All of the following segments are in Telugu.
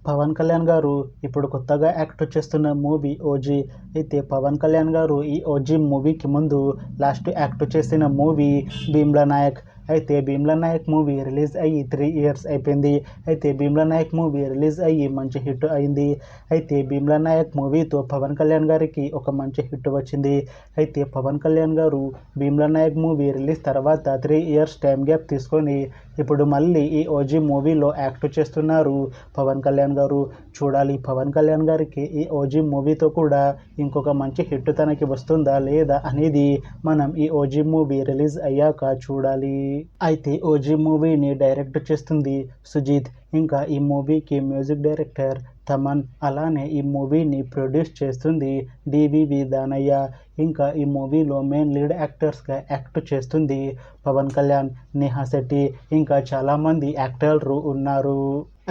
పవన్ కళ్యాణ్ గారు ఇప్పుడు కొత్తగా యాక్ట్ చేస్తున్న మూవీ ఓజీ. అయితే పవన్ కళ్యాణ్ గారు ఈ ఓజీ మూవీకి ముందు లాస్ట్ యాక్ట్ చేసిన మూవీ భీమ్లా నాయక్. అయితే భీమ్లా నాయక్ మూవీ రిలీజ్ అయ్యి 3 years అయిపోయింది. అయితే భీమ్లా నాయక్ మూవీ రిలీజ్ అయ్యి మంచి హిట్ అయింది. అయితే భీమ్లా నాయక్ మూవీతో పవన్ కళ్యాణ్ గారికి ఒక మంచి హిట్ వచ్చింది. అయితే పవన్ కళ్యాణ్ గారు భీమ్లా నాయక్ మూవీ రిలీజ్ తర్వాత 3 years టైం గ్యాప్ తీసుకొని ఇప్పుడు మళ్ళీ ఈ ఓజీ మూవీలో యాక్ట్ చేస్తున్నారు పవన్ కళ్యాణ్ గారు. చూడాలి పవన్ కళ్యాణ్ గారికి ఈ ఓజీ మూవీతో కూడా ఇంకొక మంచి హిట్ తనకి వస్తుందా లేదా అనేది మనం ఈ ఓజీ మూవీ రిలీజ్ అయ్యాక చూడాలి. అయితే ఓజీ మూవీని డైరెక్ట్ చేస్తుంది సుజీత్. ఇంకా ఈ మూవీకి మ్యూజిక్ డైరెక్టర్ తమన్. అలానే ఈ మూవీని ప్రొడ్యూస్ చేస్తుంది డివివి దానయ్య. ఇంకా ఈ మూవీలో మెయిన్ లీడ్ యాక్టర్స్గా యాక్ట్ చేస్తుంది పవన్ కళ్యాణ్, నేహా శెట్టి, ఇంకా చాలామంది యాక్టర్లు ఉన్నారు.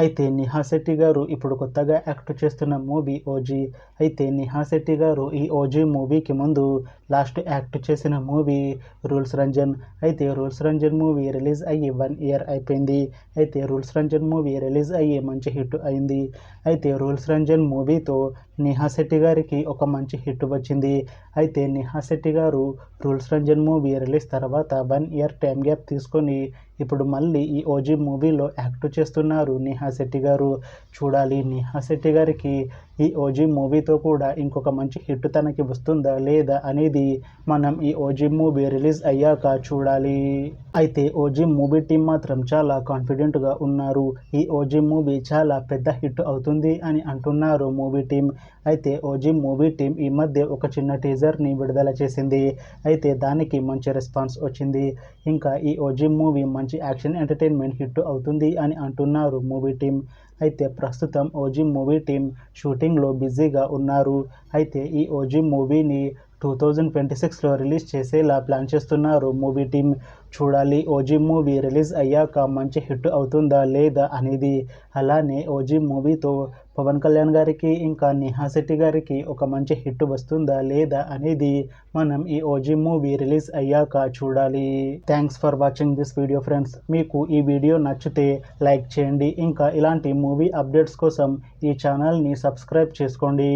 అయితే నేహా శెట్టి గారు ఇప్పుడు కొత్తగా యాక్ట్ చేస్తున్న మూవీ ఓజీ. అయితే నేహా శెట్టి గారు ఈ ఓజీ మూవీకి ముందు లాస్ట్ యాక్ట్ చేసిన మూవీ రూల్స్ రంజన్. అయితే రూల్స్ రంజన్ మూవీ రిలీజ్ అయ్యి 1 year అయిపోయింది. అయితే రూల్స్ రంజన్ మూవీ రిలీజ్ అయ్యి మంచి హిట్ అయింది. అయితే రూల్స్ రంజన్ మూవీతో నేహా శెట్టి గారికి ఒక మంచి హిట్ వచ్చింది. అయితే నేహా శెట్టి గారు రూల్స్ రంజన్ మూవీ రిలీజ్ తర్వాత 1 year టైం గ్యాప్ తీసుకొని ఇప్పుడు మళ్ళీ ఈ ఓజీ మూవీలో యాక్ట్ చేస్తున్నారు నేహా శెట్టి గారు. చూడాలి నేహా శెట్టి గారికి ఈ ఓజీ మూవీతో కూడా ఇంకొక మంచి హిట్ తనకి వస్తుందా లేదా అనేది మనం ఈ ఓజీ మూవీ రిలీజ్ అయ్యాక చూడాలి. అయితే ఓజీ మూవీ టీం మాత్రం చాలా కాన్ఫిడెంట్గా ఉన్నారు. ఈ ఓజీ మూవీ చాలా పెద్ద హిట్ అవుతుంది అని అంటున్నారు మూవీ టీం. అయితే ఓజీ మూవీ టీం ఈ మధ్య ఒక చిన్న టీజర్ని విడుదల చేసింది. అయితే దానికి మంచి రెస్పాన్స్ వచ్చింది. ఇంకా ఈ ఓజీ మూవీ మంచి యాక్షన్ ఎంటర్టైన్మెంట్ హిట్ అవుతుంది అని అంటున్నారు మూవీ టీం. అయితే ప్రస్తుతం ఓజీ మూవీ టీం షూటింగ్లో బిజీగా ఉన్నారు. అయితే ఈ ఓజీ మూవీని 2026లో రిలీజ్ చేసేలా ప్లాన్ చేస్తున్నారు మూవీ టీం. చూడాలి ఓజీ మూవీ రిలీజ్ అయ్యాక మంచి హిట్ అవుతుందా లేదా అనేది. అలానే ఓజీ మూవీతో పవన్ కళ్యాణ్ గారికి ఇంకా నేహా శెట్టి గారికి ఒక మంచి హిట్ వస్తుందా లేదా అనేది మనం ఈ ఓజీ మూవీ రిలీజ్ అయ్యాక చూడాలి. Thanks for watching this video friends. మీకు ఈ వీడియో నచ్చితే లైక్ చేయండి. ఇంకా ఇలాంటి మూవీ అప్డేట్స్ కోసం ఈ ఛానల్ని సబ్స్క్రైబ్ చేసుకోండి.